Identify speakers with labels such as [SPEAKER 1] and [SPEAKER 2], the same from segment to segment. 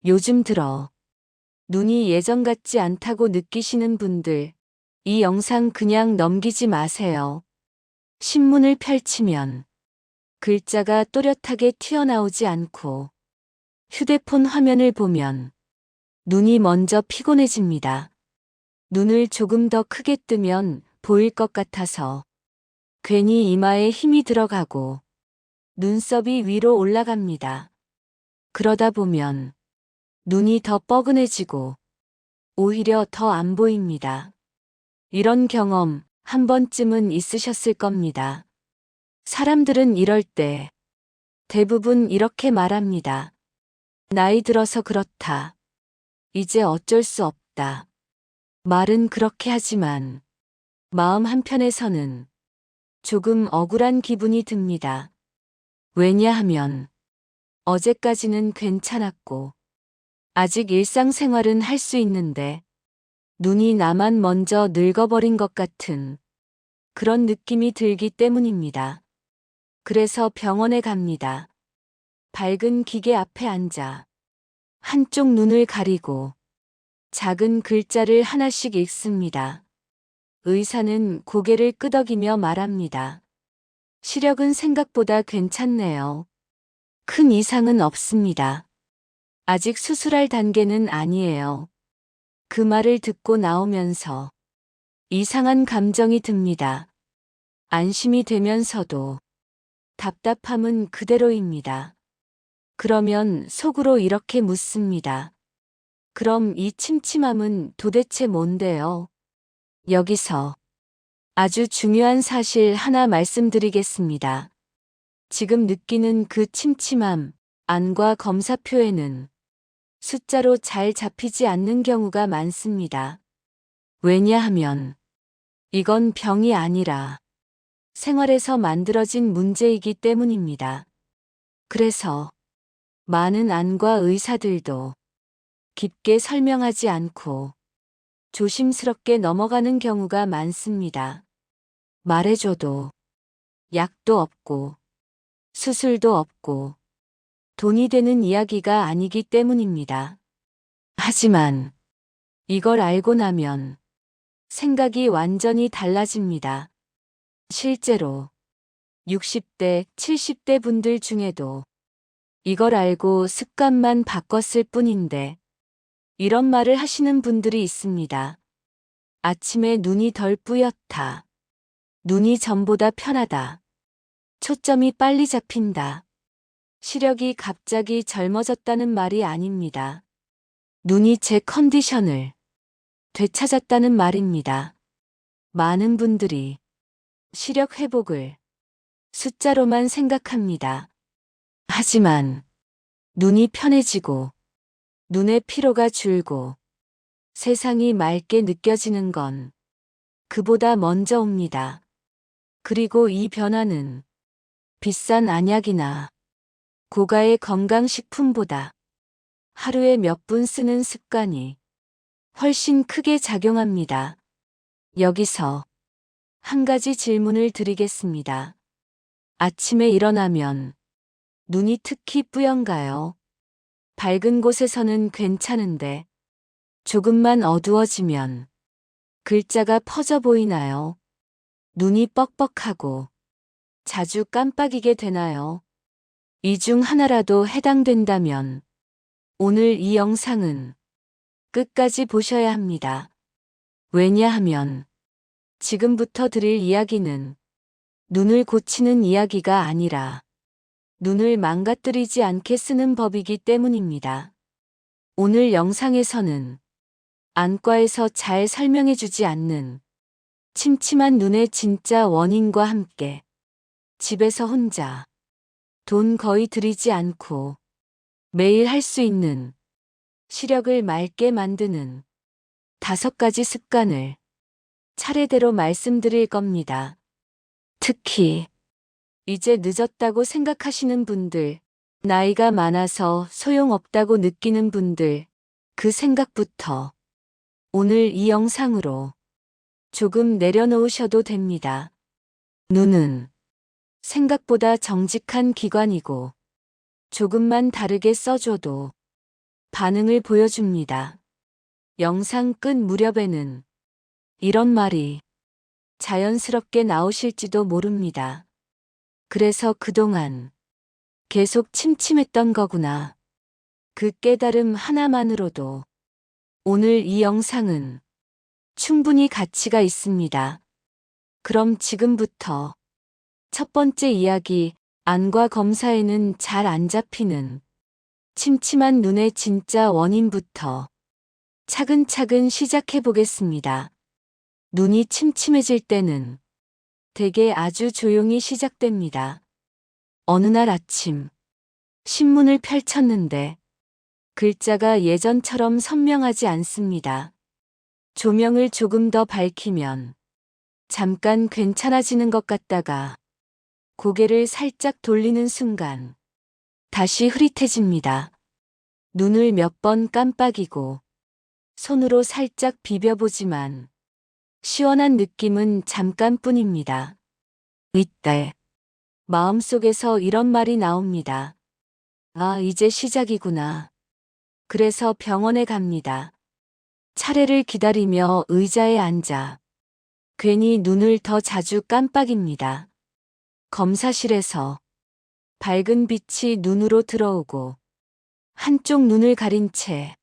[SPEAKER 1] 요즘 들어 눈이 예전 같지 않다고 느끼시는 분들, 이 영상 그냥 넘기지 마세요. 신문을 펼치면 글자가 또렷하게 튀어나오지 않고 휴대폰 화면을 보면 눈이 먼저 피곤해집니다. 눈을 조금 더 크게 뜨면 보일 것 같아서 괜히 이마에 힘이 들어가고 눈썹이 위로 올라갑니다. 그러다 보면 눈이 더 뻐근해지고 오히려 더 안 보입니다. 이런 경험 한 번쯤은 있으셨을 겁니다. 사람들은 이럴 때 대부분 이렇게 말합니다. 나이 들어서 그렇다. 이제 어쩔 수 없다. 말은 그렇게 하지만 마음 한편에서는 조금 억울한 기분이 듭니다. 왜냐하면 어제까지는 괜찮았고 아직 일상생활은 할 수 있는데 눈이 나만 먼저 늙어버린 것 같은 그런 느낌이 들기 때문입니다. 그래서 병원에 갑니다. 밝은 기계 앞에 앉아 한쪽 눈을 가리고 작은 글자를 하나씩 읽습니다. 의사는 고개를 끄덕이며 말합니다. 시력은 생각보다 괜찮네요. 큰 이상은 없습니다. 아직 수술할 단계는 아니에요. 그 말을 듣고 나오면서 이상한 감정이 듭니다. 안심이 되면서도 답답함은 그대로입니다. 그러면 속으로 이렇게 묻습니다. 그럼 이 침침함은 도대체 뭔데요? 여기서 아주 중요한 사실 하나 말씀드리겠습니다. 지금 느끼는 그 침침함, 안과 검사표에는 숫자로 잘 잡히지 않는 경우가 많습니다. 왜냐하면 이건 병이 아니라 생활에서 만들어진 문제이기 때문입니다. 그래서 많은 안과 의사들도 깊게 설명하지 않고 조심스럽게 넘어가는 경우가 많습니다. 말해줘도 약도 없고 수술도 없고 돈이 되는 이야기가 아니기 때문입니다. 하지만 이걸 알고 나면 생각이 완전히 달라집니다. 실제로 60대, 70대 분들 중에도 이걸 알고 습관만 바꿨을 뿐인데 이런 말을 하시는 분들이 있습니다. 아침에 눈이 덜 뿌옇다. 눈이 전보다 편하다. 초점이 빨리 잡힌다. 시력이 갑자기 젊어졌다는 말이 아닙니다. 눈이 제 컨디션을 되찾았다는 말입니다. 많은 분들이 시력 회복을 숫자로만 생각합니다. 하지만 눈이 편해지고 눈의 피로가 줄고 세상이 맑게 느껴지는 건 그보다 먼저 옵니다. 그리고 이 변화는 비싼 안약이나 고가의 건강식품보다 하루에 몇 분 쓰는 습관이 훨씬 크게 작용합니다. 여기서 한 가지 질문을 드리겠습니다. 아침에 일어나면 눈이 특히 뿌연가요? 밝은 곳에서는 괜찮은데 조금만 어두워지면 글자가 퍼져 보이나요? 눈이 뻑뻑하고 자주 깜빡이게 되나요? 이 중 하나라도 해당된다면 오늘 이 영상은 끝까지 보셔야 합니다. 왜냐하면 지금부터 드릴 이야기는 눈을 고치는 이야기가 아니라 눈을 망가뜨리지 않게 쓰는 법이기 때문입니다. 오늘 영상에서는 안과에서 잘 설명해주지 않는 침침한 눈의 진짜 원인과 함께 집에서 혼자 돈 거의 들이지 않고 매일 할 수 있는 시력을 맑게 만드는 5가지 습관을 차례대로 말씀드릴 겁니다. 특히 이제 늦었다고 생각하시는 분들, 나이가 많아서 소용없다고 느끼는 분들, 그 생각부터 오늘 이 영상으로 조금 내려놓으셔도 됩니다. 눈은 생각보다 정직한 기관이고 조금만 다르게 써줘도 반응을 보여줍니다. 영상 끝 무렵에는 이런 말이 자연스럽게 나오실지도 모릅니다. 그래서 그동안 계속 침침했던 거구나. 그 깨달음 하나만으로도 오늘 이 영상은 충분히 가치가 있습니다. 그럼 지금부터 첫 번째 이야기, 안과 검사에는 잘 안 잡히는 침침한 눈의 진짜 원인부터 차근차근 시작해 보겠습니다. 눈이 침침해질 때는 대개 아주 조용히 시작됩니다. 어느 날 아침, 신문을 펼쳤는데 글자가 예전처럼 선명하지 않습니다. 조명을 조금 더 밝히면 잠깐 괜찮아지는 것 같다가 고개를 살짝 돌리는 순간 다시 흐릿해집니다. 눈을 몇 번 깜빡이고 손으로 살짝 비벼보지만 시원한 느낌은 잠깐뿐입니다. 이때 마음속에서 이런 말이 나옵니다. 아, 이제 시작이구나. 그래서 병원에 갑니다. 차례를 기다리며 의자에 앉아 괜히 눈을 더 자주 깜빡입니다. 검사실에서 밝은 빛이 눈으로 들어오고 한쪽 눈을 가린 채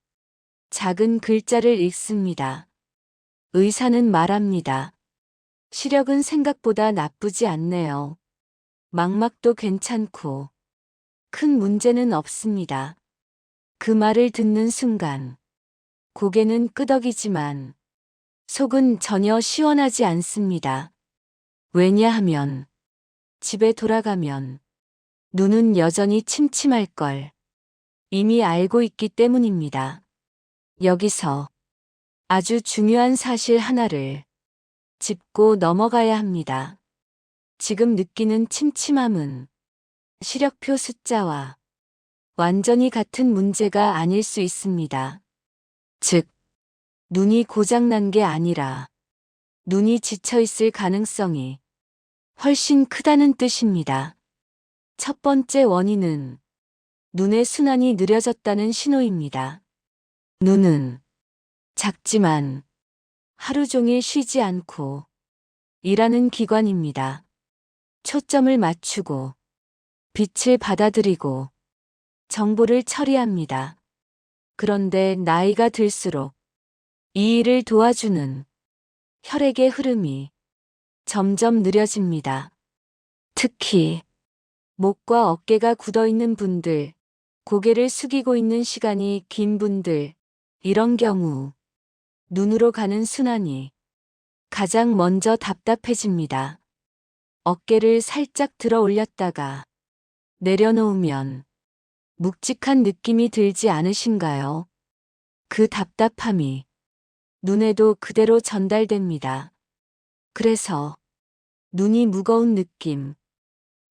[SPEAKER 1] 작은 글자를 읽습니다. 의사는 말합니다. 시력은 생각보다 나쁘지 않네요. 망막도 괜찮고 큰 문제는 없습니다. 그 말을 듣는 순간 고개는 끄덕이지만 속은 전혀 시원하지 않습니다. 왜냐하면 집에 돌아가면 눈은 여전히 침침할 걸 이미 알고 있기 때문입니다. 여기서 아주 중요한 사실 하나를 짚고 넘어가야 합니다. 지금 느끼는 침침함은 시력표 숫자와 완전히 같은 문제가 아닐 수 있습니다. 즉, 눈이 고장난 게 아니라 눈이 지쳐있을 가능성이 훨씬 크다는 뜻입니다. 첫 번째 원인은 눈의 순환이 느려졌다는 신호입니다. 눈은 작지만 하루 종일 쉬지 않고 일하는 기관입니다. 초점을 맞추고 빛을 받아들이고 정보를 처리합니다. 그런데 나이가 들수록 이 일을 도와주는 혈액의 흐름이 점점 느려집니다. 특히 목과 어깨가 굳어 있는 분들, 고개를 숙이고 있는 시간이 긴 분들, 이런 경우 눈으로 가는 순환이 가장 먼저 답답해집니다. 어깨를 살짝 들어 올렸다가 내려놓으면 묵직한 느낌이 들지 않으신가요? 그 답답함이 눈에도 그대로 전달됩니다. 그래서 눈이 무거운 느낌,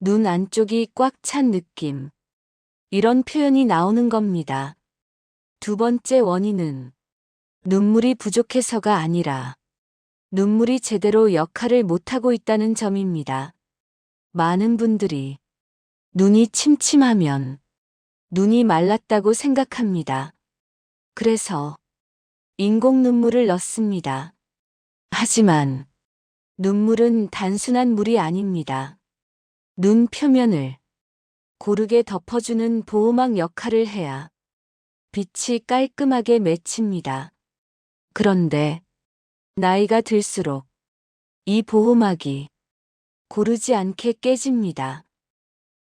[SPEAKER 1] 눈 안쪽이 꽉 찬 느낌, 이런 표현이 나오는 겁니다. 두 번째 원인은 눈물이 부족해서가 아니라 눈물이 제대로 역할을 못하고 있다는 점입니다. 많은 분들이 눈이 침침하면 눈이 말랐다고 생각합니다. 그래서 인공 눈물을 넣습니다. 하지만 눈물은 단순한 물이 아닙니다. 눈 표면을 고르게 덮어주는 보호막 역할을 해야 빛이 깔끔하게 맺힙니다. 그런데 나이가 들수록 이 보호막이 고르지 않게 깨집니다.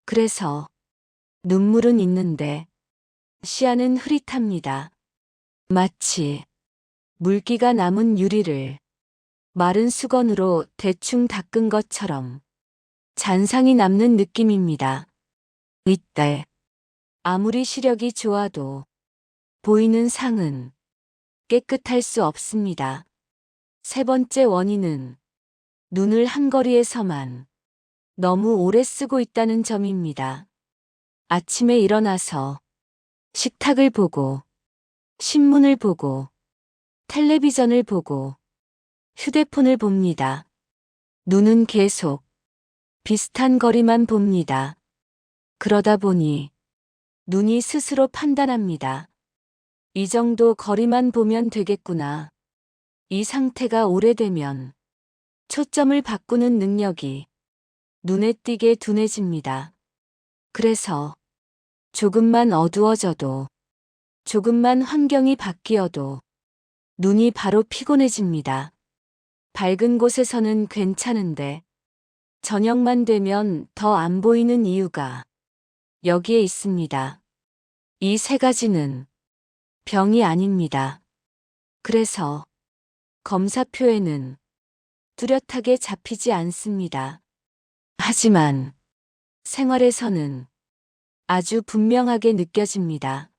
[SPEAKER 1] 그래서 눈물은 있는데 시야는 흐릿합니다. 마치 물기가 남은 유리를 마른 수건으로 대충 닦은 것처럼 잔상이 남는 느낌입니다. 이때 아무리 시력이 좋아도 보이는 상은 깨끗할 수 없습니다. 세 번째 원인은 눈을 한거리에서만 너무 오래 쓰고 있다는 점입니다. 아침에 일어나서 식탁을 보고, 신문을 보고, 텔레비전을 보고, 휴대폰을 봅니다. 눈은 계속 비슷한 거리만 봅니다. 그러다 보니 눈이 스스로 판단합니다. 이 정도 거리만 보면 되겠구나. 이 상태가 오래되면 초점을 바꾸는 능력이 눈에 띄게 둔해집니다. 그래서 조금만 어두워져도, 조금만 환경이 바뀌어도 눈이 바로 피곤해집니다. 밝은 곳에서는 괜찮은데 저녁만 되면 더 안 보이는 이유가 여기에 있습니다. 이 세 가지는 병이 아닙니다. 그래서 검사표에는 뚜렷하게 잡히지 않습니다. 하지만 생활에서는 아주 분명하게 느껴집니다.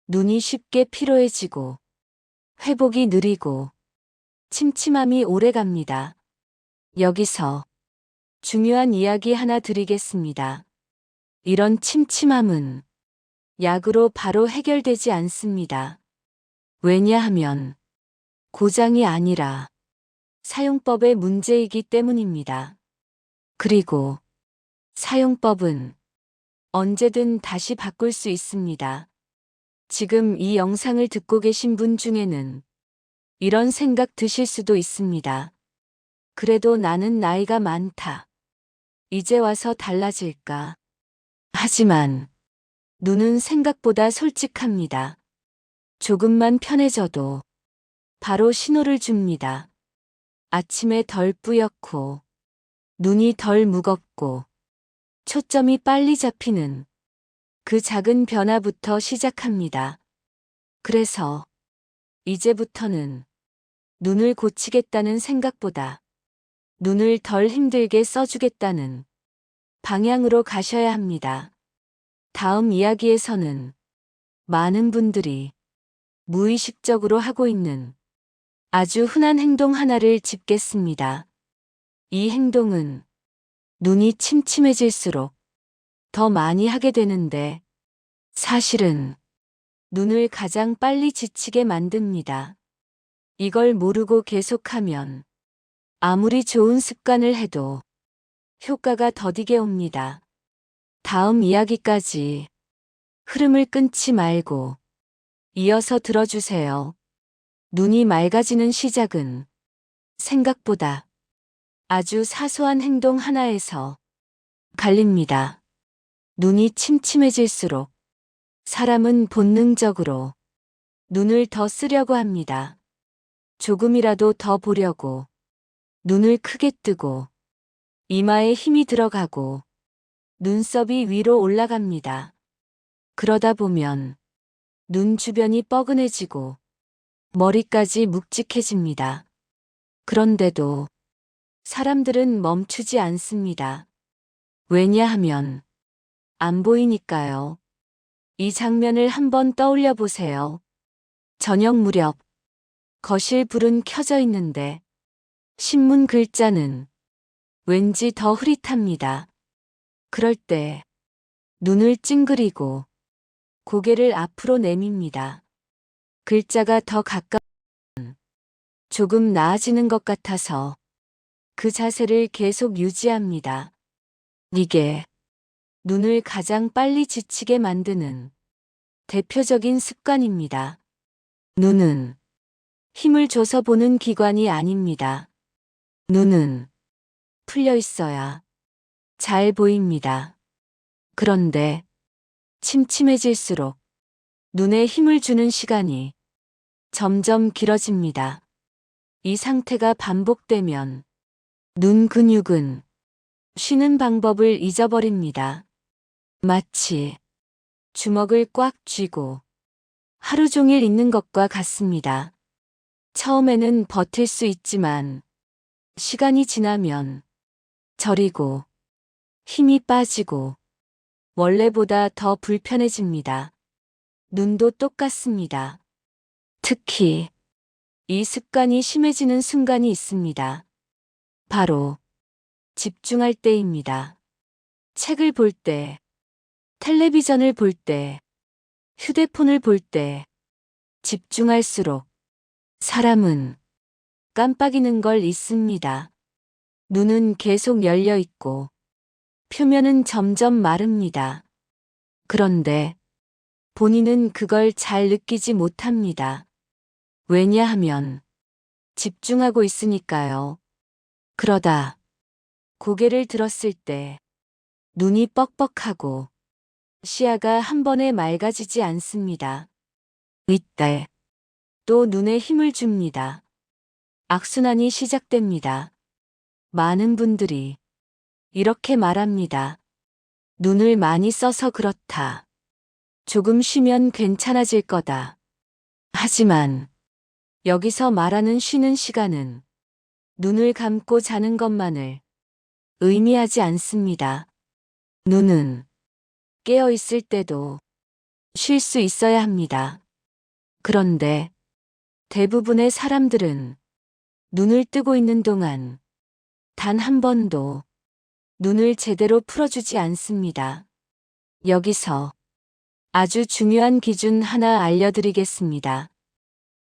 [SPEAKER 1] 눈이 쉽게 피로해지고, 회복이 느리고, 침침함이 오래 갑니다. 여기서 중요한 이야기 하나 드리겠습니다. 이런 침침함은 약으로 바로 해결되지 않습니다. 왜냐하면 고장이 아니라 사용법의 문제이기 때문입니다. 그리고 사용법은 언제든 다시 바꿀 수 있습니다. 지금 이 영상을 듣고 계신 분 중에는 이런 생각 드실 수도 있습니다. 그래도 나는 나이가 많다. 이제 와서 달라질까? 하지만 눈은 생각보다 솔직합니다. 조금만 편해져도 바로 신호를 줍니다. 아침에 덜 뿌옇고, 눈이 덜 무겁고, 초점이 빨리 잡히는 그 작은 변화부터 시작합니다. 그래서 이제부터는 눈을 고치겠다는 생각보다 눈을 덜 힘들게 써주겠다는 방향으로 가셔야 합니다. 다음 이야기에서는 많은 분들이 무의식적으로 하고 있는 아주 흔한 행동 하나를 짚겠습니다. 이 행동은 눈이 침침해질수록 더 많이 하게 되는데 사실은 눈을 가장 빨리 지치게 만듭니다. 이걸 모르고 계속하면 아무리 좋은 습관을 해도 효과가 더디게 옵니다. 다음 이야기까지 흐름을 끊지 말고 이어서 들어주세요. 눈이 맑아지는 시작은 생각보다 아주 사소한 행동 하나에서 갈립니다. 눈이 침침해질수록 사람은 본능적으로 눈을 더 쓰려고 합니다. 조금이라도 더 보려고 눈을 크게 뜨고 이마에 힘이 들어가고 눈썹이 위로 올라갑니다. 그러다 보면 눈 주변이 뻐근해지고 머리까지 묵직해집니다. 그런데도 사람들은 멈추지 않습니다. 왜냐하면 안 보이니까요. 이 장면을 한번 떠올려 보세요. 저녁 무렵 거실 불은 켜져 있는데 신문 글자는 왠지 더 흐릿합니다. 그럴 때 눈을 찡그리고 고개를 앞으로 내밉니다. 글자가 더 가까우면 조금 나아지는 것 같아서 그 자세를 계속 유지합니다. 이게 눈을 가장 빨리 지치게 만드는 대표적인 습관입니다. 눈은 힘을 줘서 보는 기관이 아닙니다. 눈은 풀려 있어야 잘 보입니다. 그런데 침침해질수록 눈에 힘을 주는 시간이 점점 길어집니다. 이 상태가 반복되면 눈 근육은 쉬는 방법을 잊어버립니다. 마치 주먹을 꽉 쥐고 하루 종일 있는 것과 같습니다. 처음에는 버틸 수 있지만 시간이 지나면 저리고 힘이 빠지고 원래보다 더 불편해집니다. 눈도 똑같습니다. 특히 이 습관이 심해지는 순간이 있습니다. 바로 집중할 때입니다. 책을 볼 때, 텔레비전을 볼 때, 휴대폰을 볼 때 집중할수록 사람은 깜빡이는 걸 잊습니다. 눈은 계속 열려 있고 표면은 점점 마릅니다. 그런데 본인은 그걸 잘 느끼지 못합니다. 왜냐하면 집중하고 있으니까요. 그러다 고개를 들었을 때 눈이 뻑뻑하고 시야가 한 번에 맑아지지 않습니다. 이때 또 눈에 힘을 줍니다. 악순환이 시작됩니다. 많은 분들이 이렇게 말합니다. 눈을 많이 써서 그렇다. 조금 쉬면 괜찮아질 거다. 하지만 여기서 말하는 쉬는 시간은 눈을 감고 자는 것만을 의미하지 않습니다. 눈은 깨어 있을 때도 쉴 수 있어야 합니다. 그런데 대부분의 사람들은 눈을 뜨고 있는 동안 단 한 번도 눈을 제대로 풀어주지 않습니다. 여기서 아주 중요한 기준 하나 알려드리겠습니다.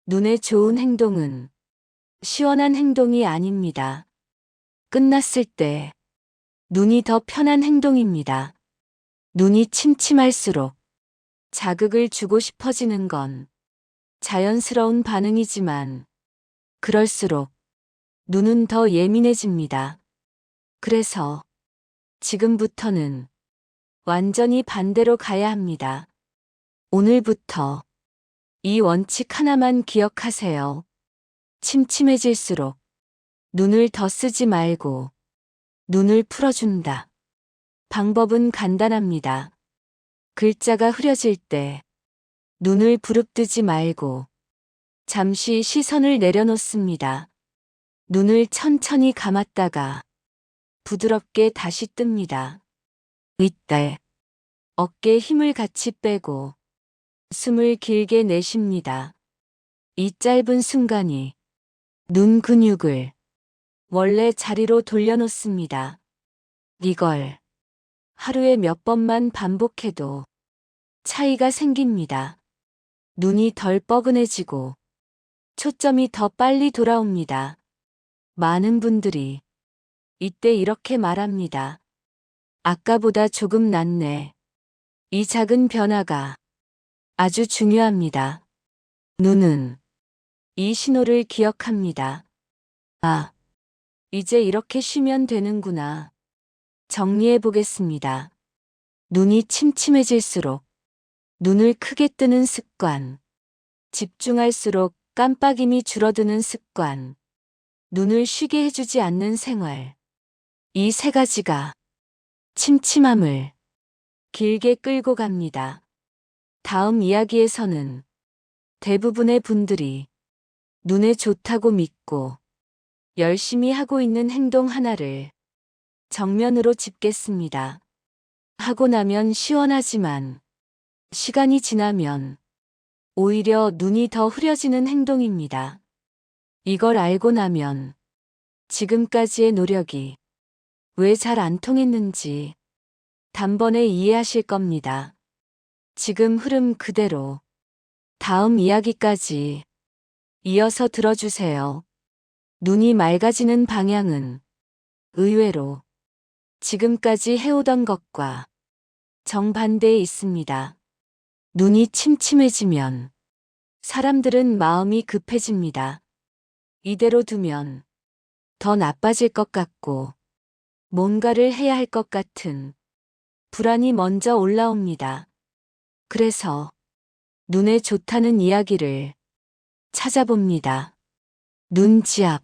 [SPEAKER 1] 눈에 좋은 행동은 시원한 행동이 아닙니다. 끝났을 때 눈이 더 편한 행동입니다. 눈이 침침할수록 자극을 주고 싶어지는 건 자연스러운 반응이지만 그럴수록 눈은 더 예민해집니다. 그래서 지금부터는 완전히 반대로 가야 합니다. 오늘부터 이 원칙 하나만 기억하세요. 침침해질수록 눈을 더 쓰지 말고 눈을 풀어준다. 방법은 간단합니다. 글자가 흐려질 때 눈을 부릅뜨지 말고 잠시 시선을 내려놓습니다. 눈을 천천히 감았다가 부드럽게 다시 뜹니다. 이때 어깨에 힘을 같이 빼고 숨을 길게 내쉽니다. 이 짧은 순간이 눈 근육을 원래 자리로 돌려놓습니다. 이걸 하루에 몇 번만 반복해도 차이가 생깁니다. 눈이 덜 뻐근해지고 초점이 더 빨리 돌아옵니다. 많은 분들이 이때 이렇게 말합니다. 아까보다 조금 낫네. 이 작은 변화가 아주 중요합니다. 눈은 이 신호를 기억합니다. 아, 이제 이렇게 쉬면 되는구나. 정리해 보겠습니다. 눈이 침침해질수록 눈을 크게 뜨는 습관, 집중할수록 깜빡임이 줄어드는 습관, 눈을 쉬게 해주지 않는 생활. 이 세 가지가 침침함을 길게 끌고 갑니다. 다음 이야기에서는 대부분의 분들이 눈에 좋다고 믿고 열심히 하고 있는 행동 하나를 정면으로 짚겠습니다. 하고 나면 시원하지만 시간이 지나면 오히려 눈이 더 흐려지는 행동입니다. 이걸 알고 나면 지금까지의 노력이 왜 잘 안 통했는지 단번에 이해하실 겁니다. 지금 흐름 그대로 다음 이야기까지 이어서 들어주세요. 눈이 맑아지는 방향은 의외로 지금까지 해오던 것과 정반대에 있습니다. 눈이 침침해지면 사람들은 마음이 급해집니다. 이대로 두면 더 나빠질 것 같고 뭔가를 해야 할 것 같은 불안이 먼저 올라옵니다. 그래서 눈에 좋다는 이야기를 찾아봅니다. 눈 지압,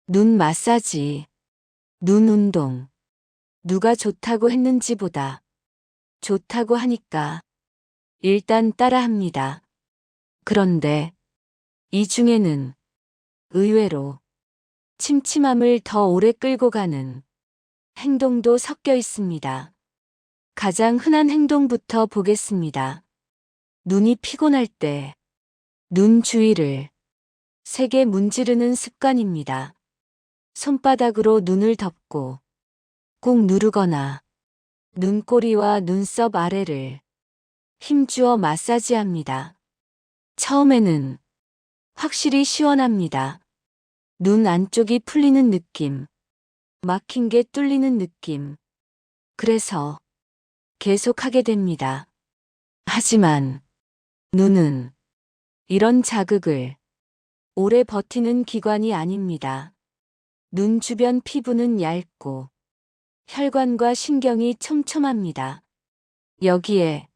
[SPEAKER 1] 눈 마사지, 눈 운동. 누가 좋다고 했는지보다 좋다고 하니까 일단 따라합니다. 그런데 이 중에는 의외로 침침함을 더 오래 끌고 가는 행동도 섞여 있습니다. 가장 흔한 행동부터 보겠습니다. 눈이 피곤할 때 눈 주위를 세게 문지르는 습관입니다. 손바닥으로 눈을 덮고 꾹 누르거나 눈꼬리와 눈썹 아래를 힘주어 마사지합니다. 처음에는 확실히 시원합니다. 눈 안쪽이 풀리는 느낌, 막힌 게 뚫리는 느낌. 그래서 계속하게 됩니다. 하지만 눈은 이런 자극을 오래 버티는 기관이 아닙니다. 눈 주변 피부는 얇고 혈관과 신경이 촘촘합니다. 여기에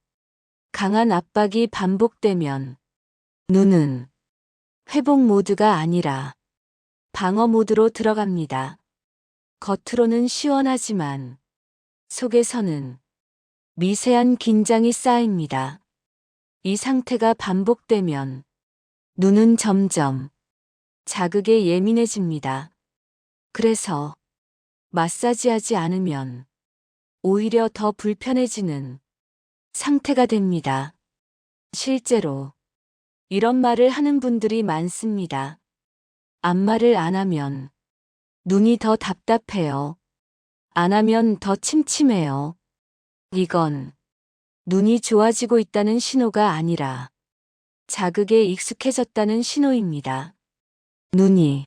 [SPEAKER 1] 강한 압박이 반복되면 눈은 회복 모드가 아니라 방어 모드로 들어갑니다. 겉으로는 시원하지만 속에서는 미세한 긴장이 쌓입니다. 이 상태가 반복되면 눈은 점점 자극에 예민해집니다. 그래서 마사지하지 않으면 오히려 더 불편해지는 상태가 됩니다. 실제로 이런 말을 하는 분들이 많습니다. 안마를 안 하면 눈이 더 답답해요. 안 하면 더 침침해요. 이건 눈이 좋아지고 있다는 신호가 아니라 자극에 익숙해졌다는 신호입니다. 눈이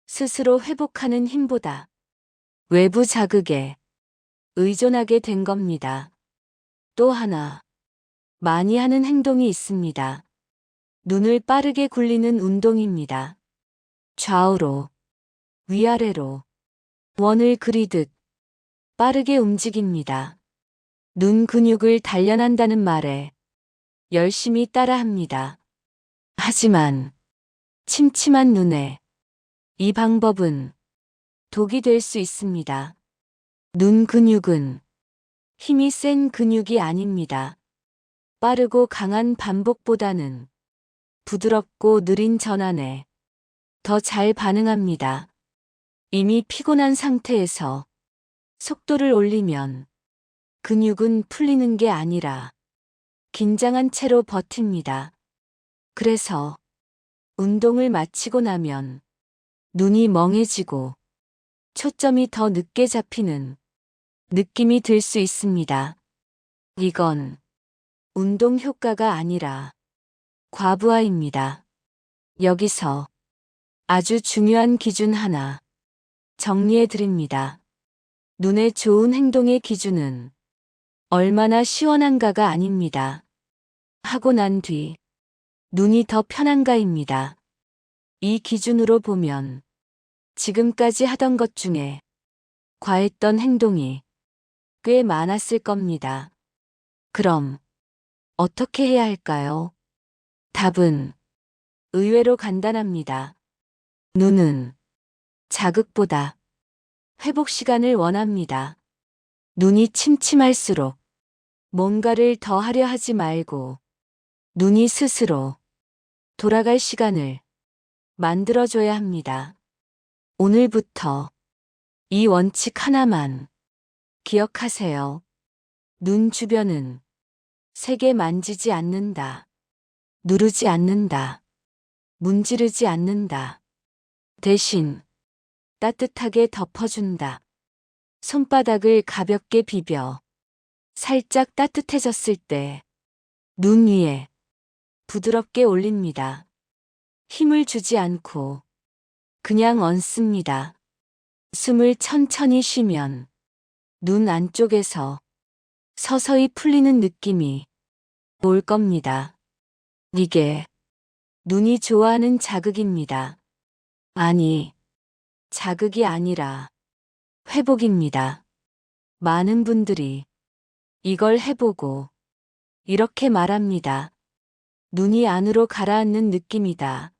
[SPEAKER 1] 스스로 회복하는 힘보다 외부 자극에 의존하게 된 겁니다. 또 하나, 많이 하는 행동이 있습니다. 눈을 빠르게 굴리는 운동입니다. 좌우로, 위아래로, 원을 그리듯 빠르게 움직입니다. 눈 근육을 단련한다는 말에 열심히 따라합니다. 하지만 침침한 눈에 이 방법은 독이 될 수 있습니다. 눈 근육은 힘이 센 근육이 아닙니다. 빠르고 강한 반복보다는 부드럽고 느린 전환에 더 잘 반응합니다. 이미 피곤한 상태에서 속도를 올리면 근육은 풀리는 게 아니라 긴장한 채로 버팁니다. 그래서 운동을 마치고 나면 눈이 멍해지고 초점이 더 늦게 잡히는 느낌이 들 수 있습니다. 이건 운동 효과가 아니라 과부하입니다. 여기서 아주 중요한 기준 하나 정리해 드립니다. 눈에 좋은 행동의 기준은 얼마나 시원한가가 아닙니다. 하고 난 뒤 눈이 더 편한가입니다. 이 기준으로 보면 지금까지 하던 것 중에 과했던 행동이 꽤 많았을 겁니다. 그럼 어떻게 해야 할까요? 답은 의외로 간단합니다. 눈은 자극보다 회복 시간을 원합니다. 눈이 침침할수록 뭔가를 더 하려 하지 말고 눈이 스스로 돌아갈 시간을 만들어줘야 합니다. 오늘부터 이 원칙 하나만 기억하세요. 눈 주변은 세게 만지지 않는다. 누르지 않는다. 문지르지 않는다. 대신 따뜻하게 덮어준다. 손바닥을 가볍게 비벼 살짝 따뜻해졌을 때 눈 위에 부드럽게 올립니다. 힘을 주지 않고 그냥 얹습니다. 숨을 천천히 쉬면 눈 안쪽에서 서서히 풀리는 느낌이 올 겁니다. 이게 눈이 좋아하는 자극입니다. 아니, 자극이 아니라 회복입니다. 많은 분들이 이걸 해보고 이렇게 말합니다. 눈이 안으로 가라앉는 느낌이다.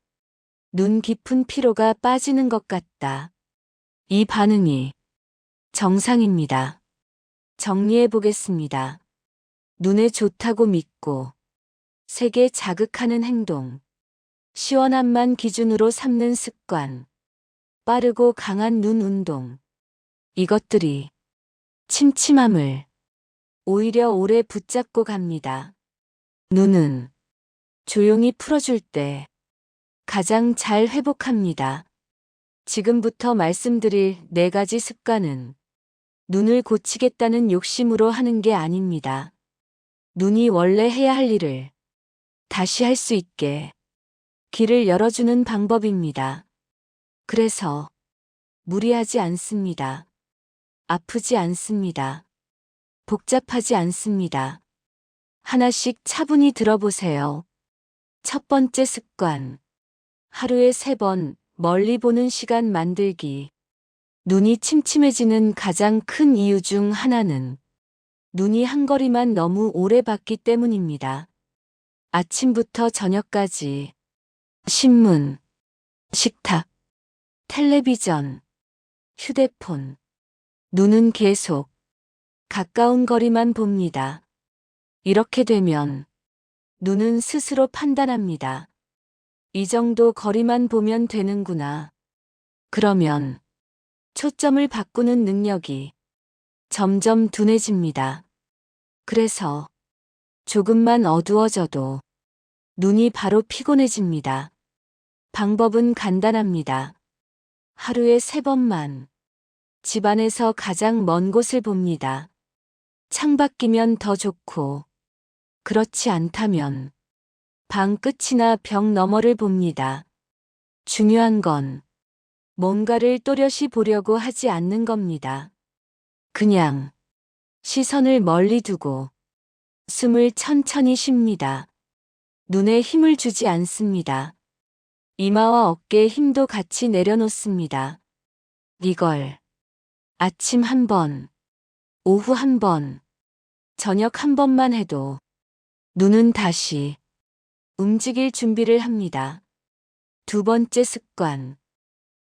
[SPEAKER 1] 눈 깊은 피로가 빠지는 것 같다. 이 반응이 정상입니다. 정리해 보겠습니다. 눈에 좋다고 믿고 세게 자극하는 행동, 시원함만 기준으로 삼는 습관, 빠르고 강한 눈 운동. 이것들이 침침함을 오히려 오래 붙잡고 갑니다. 눈은 조용히 풀어줄 때 가장 잘 회복합니다. 지금부터 말씀드릴 4가지 습관은 눈을 고치겠다는 욕심으로 하는 게 아닙니다. 눈이 원래 해야 할 일을 다시 할 수 있게 길을 열어주는 방법입니다. 그래서 무리하지 않습니다. 아프지 않습니다. 복잡하지 않습니다. 하나씩 차분히 들어보세요. 첫 번째 습관. 하루에 3번 멀리 보는 시간 만들기. 눈이 침침해지는 가장 큰 이유 중 하나는 눈이 한 거리만 너무 오래 봤기 때문입니다. 아침부터 저녁까지 신문, 식탁, 텔레비전, 휴대폰. 눈은 계속 가까운 거리만 봅니다. 이렇게 되면 눈은 스스로 판단합니다. 이 정도 거리만 보면 되는구나. 그러면 초점을 바꾸는 능력이 점점 둔해집니다. 그래서 조금만 어두워져도 눈이 바로 피곤해집니다. 방법은 간단합니다. 하루에 3번만 집안에서 가장 먼 곳을 봅니다. 창밖이면 더 좋고, 그렇지 않다면 방 끝이나 벽 너머를 봅니다. 중요한 건 뭔가를 또렷이 보려고 하지 않는 겁니다. 그냥 시선을 멀리 두고 숨을 천천히 쉽니다. 눈에 힘을 주지 않습니다. 이마와 어깨에 힘도 같이 내려놓습니다. 이걸 아침 1번, 오후 1번, 저녁 1번만 해도 눈은 다시 움직일 준비를 합니다. 두 번째 습관.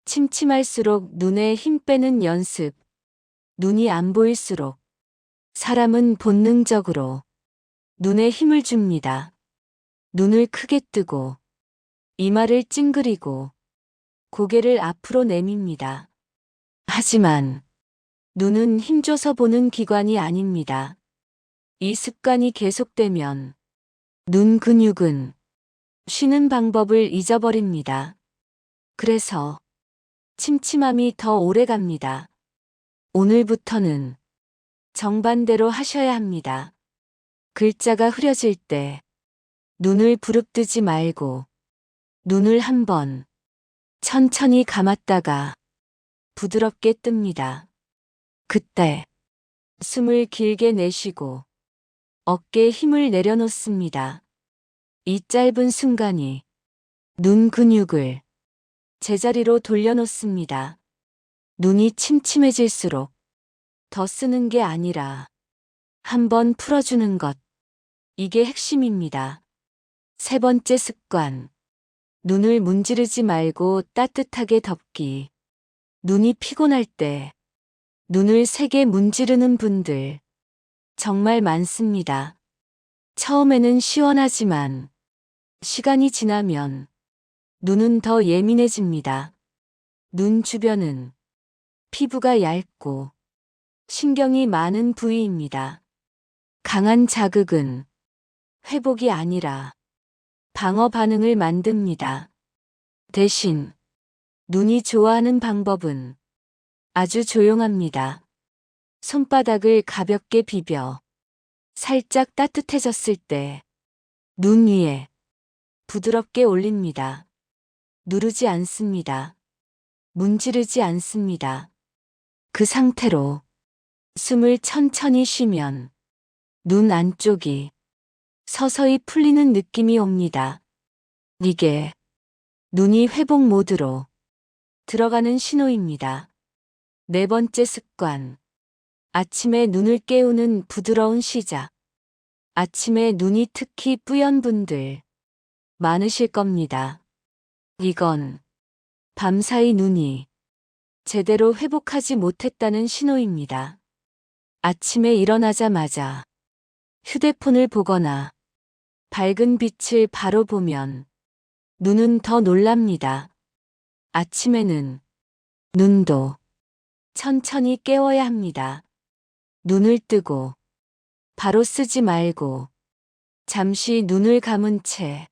[SPEAKER 1] 침침할수록 눈에 힘 빼는 연습. 눈이 안 보일수록 사람은 본능적으로 눈에 힘을 줍니다. 눈을 크게 뜨고 이마를 찡그리고 고개를 앞으로 내밉니다. 하지만 눈은 힘줘서 보는 기관이 아닙니다. 이 습관이 계속되면 눈 근육은 쉬는 방법을 잊어버립니다. 그래서 침침함이 더 오래 갑니다. 오늘부터는 정반대로 하셔야 합니다. 글자가 흐려질 때 눈을 부릅뜨지 말고 눈을 1번 천천히 감았다가 부드럽게 뜹니다. 그때 숨을 길게 내쉬고 어깨에 힘을 내려놓습니다. 이 짧은 순간이 눈 근육을 제자리로 돌려놓습니다. 눈이 침침해질수록 더 쓰는 게 아니라 한번 풀어주는 것. 이게 핵심입니다. 세 번째 습관. 눈을 문지르지 말고 따뜻하게 덮기. 눈이 피곤할 때 눈을 세게 문지르는 분들 정말 많습니다. 처음에는 시원하지만 시간이 지나면 눈은 더 예민해집니다. 눈 주변은 피부가 얇고 신경이 많은 부위입니다. 강한 자극은 회복이 아니라 방어 반응을 만듭니다. 대신 눈이 좋아하는 방법은 아주 조용합니다. 손바닥을 가볍게 비벼 살짝 따뜻해졌을 때 눈 위에 부드럽게 올립니다. 누르지 않습니다. 문지르지 않습니다. 그 상태로 숨을 천천히 쉬면 눈 안쪽이 서서히 풀리는 느낌이 옵니다. 이게 눈이 회복 모드로 들어가는 신호입니다. 네 번째 습관. 아침에 눈을 깨우는 부드러운 시작. 아침에 눈이 특히 뿌연 분들 많으실 겁니다. 이건 밤사이 눈이 제대로 회복하지 못했다는 신호입니다. 아침에 일어나자마자 휴대폰을 보거나 밝은 빛을 바로 보면 눈은 더 놀랍니다. 아침에는 눈도 천천히 깨워야 합니다. 눈을 뜨고 바로 쓰지 말고 잠시 눈을 감은 채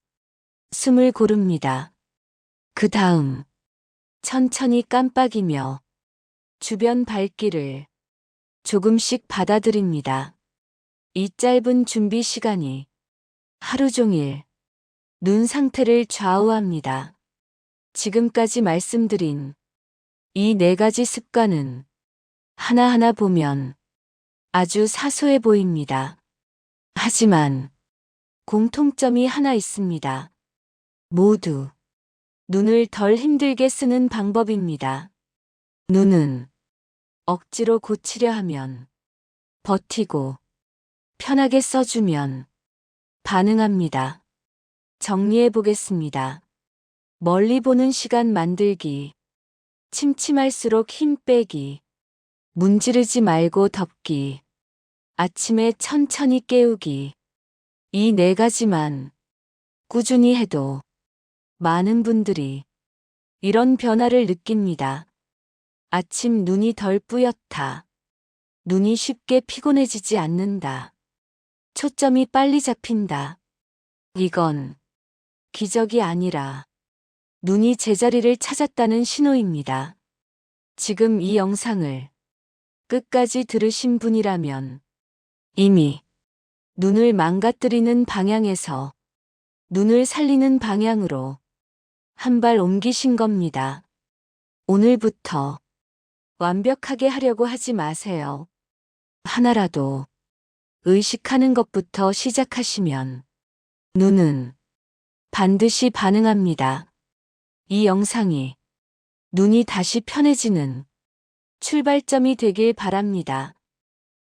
[SPEAKER 1] 숨을 고릅니다. 그 다음 천천히 깜빡이며 주변 밝기를 조금씩 받아들입니다. 이 짧은 준비 시간이 하루 종일 눈 상태를 좌우합니다. 지금까지 말씀드린 이 4가지 습관은 하나하나 보면 아주 사소해 보입니다. 하지만 공통점이 하나 있습니다. 모두 눈을 덜 힘들게 쓰는 방법입니다. 눈은 억지로 고치려 하면 버티고 편하게 써주면 반응합니다. 정리해 보겠습니다. 멀리 보는 시간 만들기, 침침할수록 힘 빼기, 문지르지 말고 덮기, 아침에 천천히 깨우기. 이 네 가지만 꾸준히 해도 많은 분들이 이런 변화를 느낍니다. 아침 눈이 덜 뿌옇다. 눈이 쉽게 피곤해지지 않는다. 초점이 빨리 잡힌다. 이건 기적이 아니라 눈이 제자리를 찾았다는 신호입니다. 지금 이 영상을 끝까지 들으신 분이라면 이미 눈을 망가뜨리는 방향에서 눈을 살리는 방향으로 한 발 옮기신 겁니다. 오늘부터 완벽하게 하려고 하지 마세요. 하나라도 의식하는 것부터 시작하시면 눈은 반드시 반응합니다. 이 영상이 눈이 다시 편해지는 출발점이 되길 바랍니다.